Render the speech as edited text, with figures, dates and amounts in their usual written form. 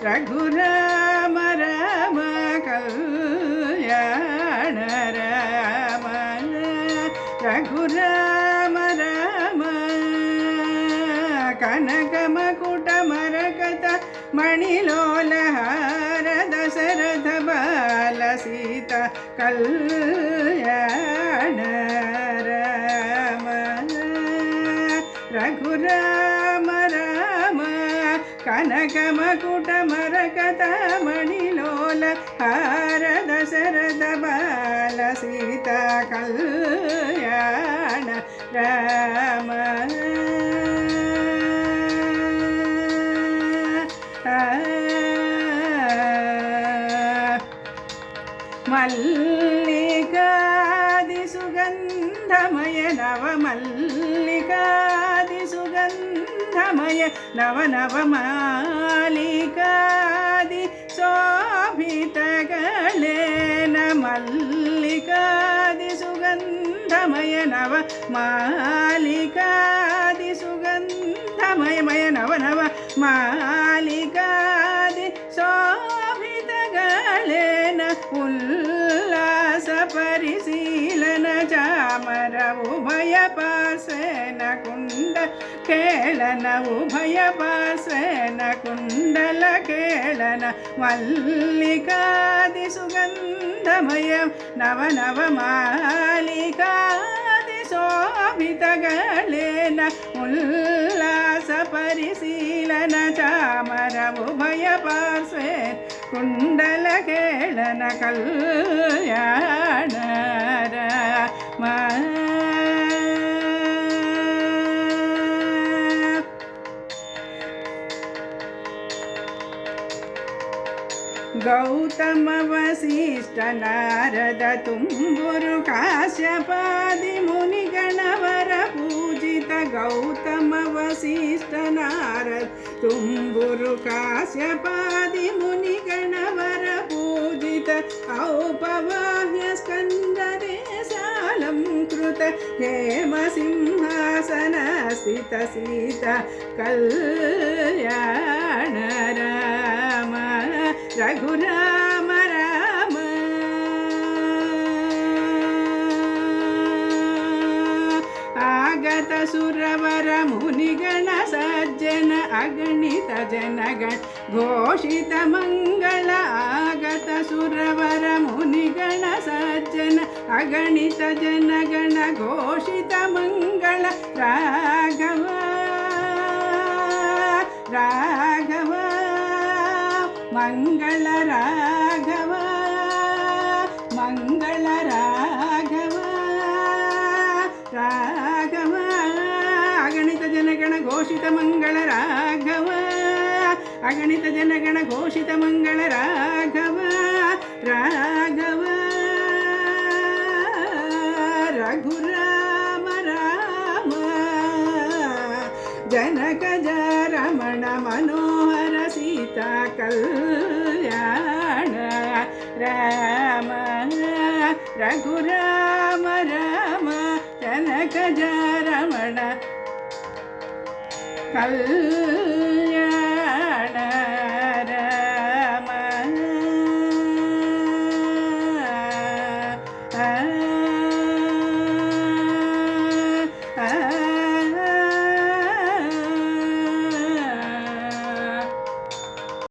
ರಘುರಾಮ ರಾಮ ಕಲ್ಯಾಣ ರಾಮ ರಘುರಾಮ ರಾಮ ಕನಕ ಮಕುಟ ಮರಕತ ಮಣಿಲೋಲಹಾರ ದಶರಥ ಬಾಲ ಸೀತಾ ಕಲ್ಯಾಣ ರಾಮ ರಘುರಾಮ ರಾಮ ಕನಕ ಮಕುಟ ಮರಕತ ಮಣಿಲೋಲ ಹಾರ ದಶರಥ ಬಾಲ ಸೀತಾ ಕಲ್ಯಾಣ ರಾಮ ಮಲ್ಲಿಕಾದಿ ಸುಗಂಧಮಯ ನವಮಲ್ಲಿಕಾದಿ ಸುಗಂಧಮಯ ನವನವಮಾಲಿಕಾದಿ ಶೋಭಿತಗಳೇನ ಮಲ್ಲಿಕಾದಿ ಸುಗಂಧಮಯ ನವ ಮಾಲಿಕಾದಿ ಸುಗಂಧಮಯ ಮಯ ನವನವ ಮಾಲಿಕಾದಿ ಶೋಭಿತಗಳೇನ ಉಲ್ಲಾಸ ಪರಿಶೀಲನ ಚಾಮರ ಉಭಯ ಪಾರ್ಶ್ವೇನ ಕುಂಡ ಕೇಳನ ಉಭಯ ಪಾರ್ಶ್ವೇನ ಕುಂಡಲ ಕೇಳನ ಮಲ್ಲಿಕಾದಿ ಸುಗಂಧಮಯ ನವನವ ಮಾಲಿಕಾದಿ ಶೋಭಿತಗಳೇನ ಉಲ್ಲಾಸ ಪರಿಶೀಲನ ಚಾಮರ ಉಭಯ ಪಾರ್ಶ್ವೇ ಕುಂಡಲ ಕೇಳನ ಕಲ್ಯಾಣ ರಾಮ ಗೌತಮ ವಸಿಷ್ಠ ನಾರದ ತುಂಬುರು ಕಾಶ್ಯಪಾದಿ ಮುನಿಗಣವರ ಪೂಜಿತ ಗೌತಮ ವಸಿಷ್ಠ ನಾರದ ತುಂಬುರು ಕಾಶ್ಯಪಾದಿ ಮುನಿಗಣವರ ಪೂಜಿತ ಔಪವಾಹ್ಯ ಸ್ಕಂದರೇ ಸಾಲಂಕೃತ ಹೇಮ ಸಿಂಹಾಸನ ಸ್ಥಿತ ಸೀತಾ ಕಲ್ಯಾಣ ರಾಮ ರಘುರಾಮ ರಾಮ ಆಗತ ಸುರವರ ಮುನಿಗಣ ಸಜ್ಜನ ಅಗಣಿತ ಜನಗಣ ಘೋಷಿತ ಮಂಗಳ ಆಗತ ಸುರವರ ಮುನಿಗಣ ಸಜ್ಜನ ಅಗಣಿತ ಜನಗಣ ಘೋಷಿತ ಮಂಗಳ ರಾಘವ ರಾಘವ ಮಂಗಳ ರಾಘವ ಮಂಗಳ ರಾಘವ ರಾಘವ ಅಗಣಿತ ಜನಗಣ ಘೋಷಿತ ಮಂಗಳ ರಾಘವ ಅಗಣಿತ ಜನಗಣ ಘೋಷಿತ ಮಂಗಳ ರಾಘವ ರಾಘವ ರಘುರಾಮ ರಾಮ ಜನಕ ರಮಣ ಮನೋಹರ ಸೀತಾ ಕಲ್ಯಾಣ ರಾಮ ರಘುರಾಮ ರಾಮ ಜನಕ ರಮಣ ಕಲ್ಯಾಣ